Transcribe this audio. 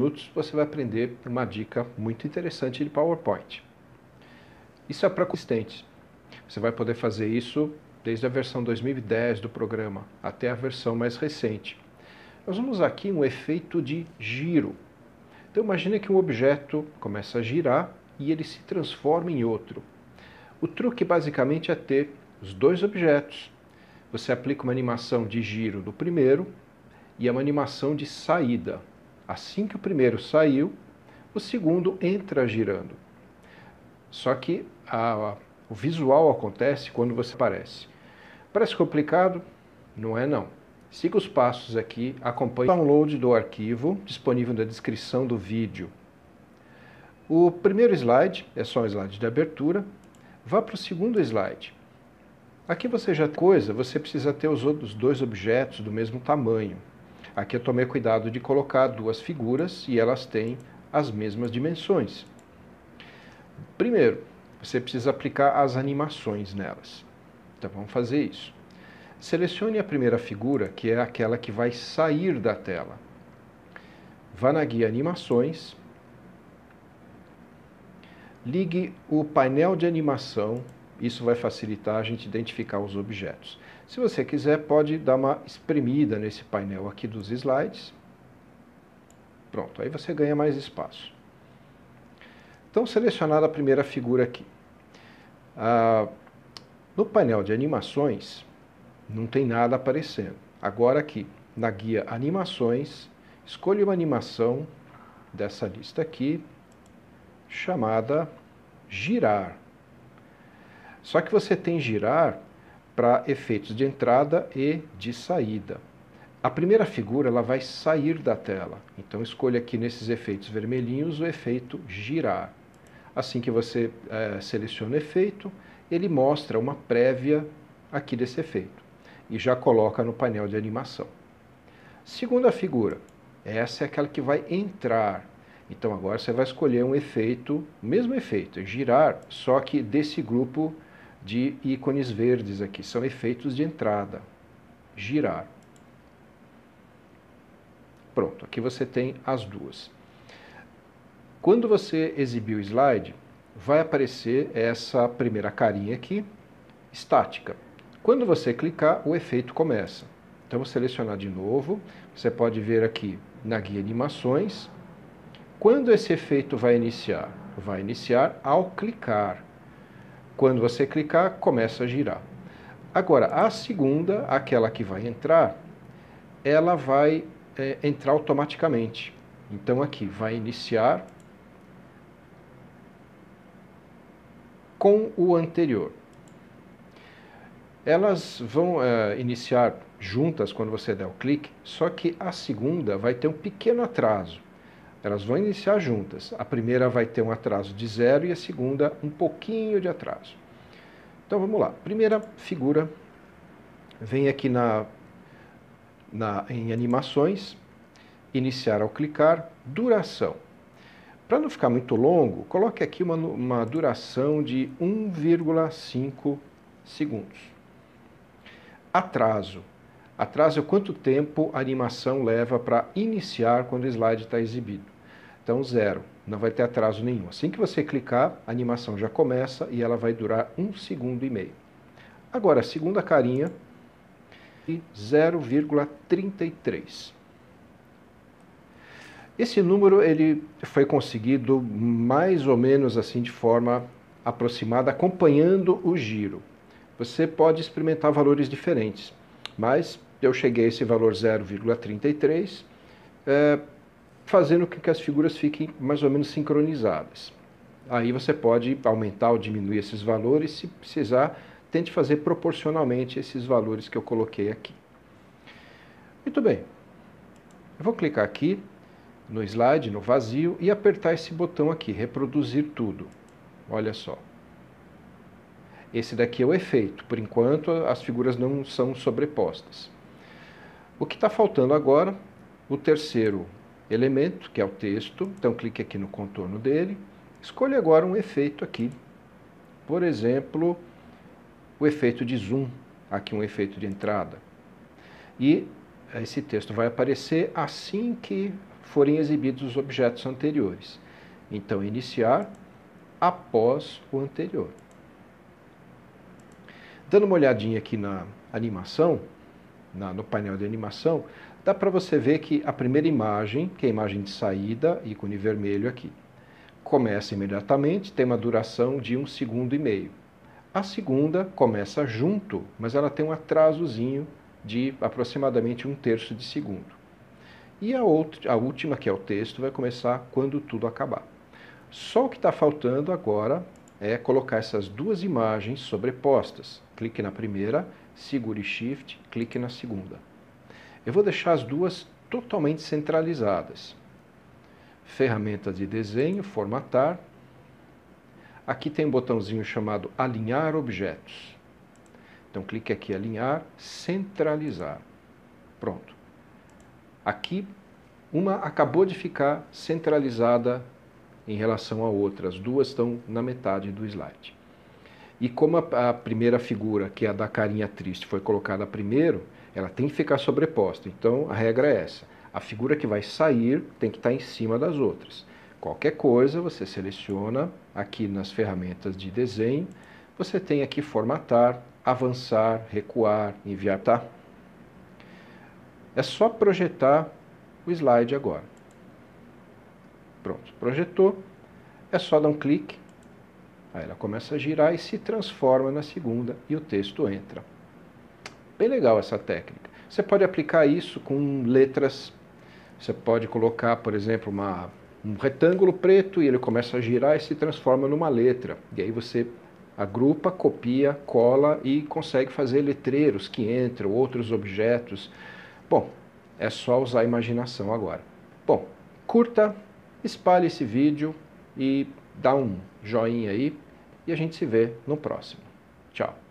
minutos você vai aprender uma dica muito interessante de PowerPoint. Isso é para consistentes. Você vai poder fazer isso desde a versão 2010 do programa até a versão mais recente. Nós vamos usar aqui um efeito de giro. Então imagine que um objeto começa a girar e ele se transforma em outro. O truque basicamente é ter os dois objetos. Você aplica uma animação de giro do primeiro e uma animação de saída. Assim que o primeiro saiu, o segundo entra girando. Só que o visual acontece quando você aparece. Parece complicado? Não é não. Siga os passos aqui, acompanhe o download do arquivo, disponível na descrição do vídeo. O primeiro slide é só um slide de abertura. Vá para o segundo slide. Aqui você já tem coisa, você precisa ter os outros dois objetos do mesmo tamanho. Aqui eu tomei cuidado de colocar duas figuras e elas têm as mesmas dimensões. Primeiro, você precisa aplicar as animações nelas. Então vamos fazer isso. Selecione a primeira figura, que é aquela que vai sair da tela. Vá na guia Animações. Ligue o painel de animação. Isso vai facilitar a gente identificar os objetos. Se você quiser, pode dar uma espremida nesse painel aqui dos slides. Pronto, aí você ganha mais espaço. Então, selecionada a primeira figura aqui. No painel de animações, não tem nada aparecendo. Agora aqui, na guia Animações, escolha uma animação dessa lista aqui, chamada Girar. Só que você tem girar para efeitos de entrada e de saída. A primeira figura ela vai sair da tela. Então escolha aqui nesses efeitos vermelhinhos o efeito girar. Assim que você seleciona o efeito, ele mostra uma prévia aqui desse efeito. E já coloca no painel de animação. Segunda figura. Essa é aquela que vai entrar. Então agora você vai escolher um efeito, o mesmo efeito, girar, só que desse grupo de ícones verdes aqui. São efeitos de entrada. Girar. Pronto, aqui você tem as duas. Quando você exibir o slide, vai aparecer essa primeira carinha aqui, estática. Quando você clicar, o efeito começa. Então, vou selecionar de novo. Você pode ver aqui na guia Animações. Quando esse efeito vai iniciar? Vai iniciar ao clicar. Quando você clicar, começa a girar. Agora, a segunda, aquela que vai entrar, ela vai entrar automaticamente. Então, aqui vai iniciar com o anterior. Elas vão iniciar juntas quando você der o clique, só que a segunda vai ter um pequeno atraso. Elas vão iniciar juntas. A primeira vai ter um atraso de 0 e a segunda um pouquinho de atraso. Então vamos lá. Primeira figura vem aqui em animações, iniciar ao clicar, duração. Para não ficar muito longo, coloque aqui uma duração de 1,5 segundos. Atraso. Atraso é quanto tempo a animação leva para iniciar quando o slide está exibido. Então, 0. Não vai ter atraso nenhum. Assim que você clicar, a animação já começa e ela vai durar 1,5 segundos. Agora, a segunda carinha, 0,33. Esse número ele foi conseguido mais ou menos assim de forma aproximada, acompanhando o giro. Você pode experimentar valores diferentes, mas eu cheguei a esse valor 0,33, fazendo com que as figuras fiquem mais ou menos sincronizadas. Aí você pode aumentar ou diminuir esses valores, se precisar, tente fazer proporcionalmente esses valores que eu coloquei aqui. Muito bem, eu vou clicar aqui no slide, no vazio, e apertar esse botão aqui, reproduzir tudo. Olha só. Esse daqui é o efeito. Por enquanto, as figuras não são sobrepostas. O que está faltando agora, o terceiro elemento, que é o texto. Então, clique aqui no contorno dele. Escolha agora um efeito aqui. Por exemplo, o efeito de zoom. Aqui um efeito de entrada. E esse texto vai aparecer assim que forem exibidos os objetos anteriores. Então, iniciar após o anterior. Dando uma olhadinha aqui na animação, no painel de animação, dá para você ver que a primeira imagem, que é a imagem de saída, ícone vermelho aqui, começa imediatamente, tem uma duração de 1,5 segundos. A segunda começa junto, mas ela tem um atrasozinho de aproximadamente 1/3 de segundo. E a última, que é o texto, vai começar quando tudo acabar. Só o que está faltando agora é colocar essas duas imagens sobrepostas. Clique na primeira, segure Shift, clique na segunda. Eu vou deixar as duas totalmente centralizadas. Ferramenta de desenho, formatar. Aqui tem um botãozinho chamado alinhar objetos. Então clique aqui, alinhar, centralizar. Pronto. Aqui, uma acabou de ficar centralizada em relação à outra. As duas estão na metade do slide. E como a primeira figura, que é a da carinha triste, foi colocada primeiro, ela tem que ficar sobreposta. Então, a regra é essa. A figura que vai sair tem que estar em cima das outras. Qualquer coisa, você seleciona aqui nas ferramentas de desenho. Você tem aqui formatar, avançar, recuar, enviar, tá? É só projetar o slide agora. Pronto, projetou. É só dar um clique. Aí ela começa a girar e se transforma na segunda e o texto entra. Bem legal essa técnica. Você pode aplicar isso com letras. Você pode colocar, por exemplo, um retângulo preto e ele começa a girar e se transforma numa letra. E aí você agrupa, copia, cola e consegue fazer letreiros que entram, outros objetos. Bom, é só usar a imaginação agora. Bom, curta, espalhe esse vídeo e dá um joinha aí e a gente se vê no próximo. Tchau!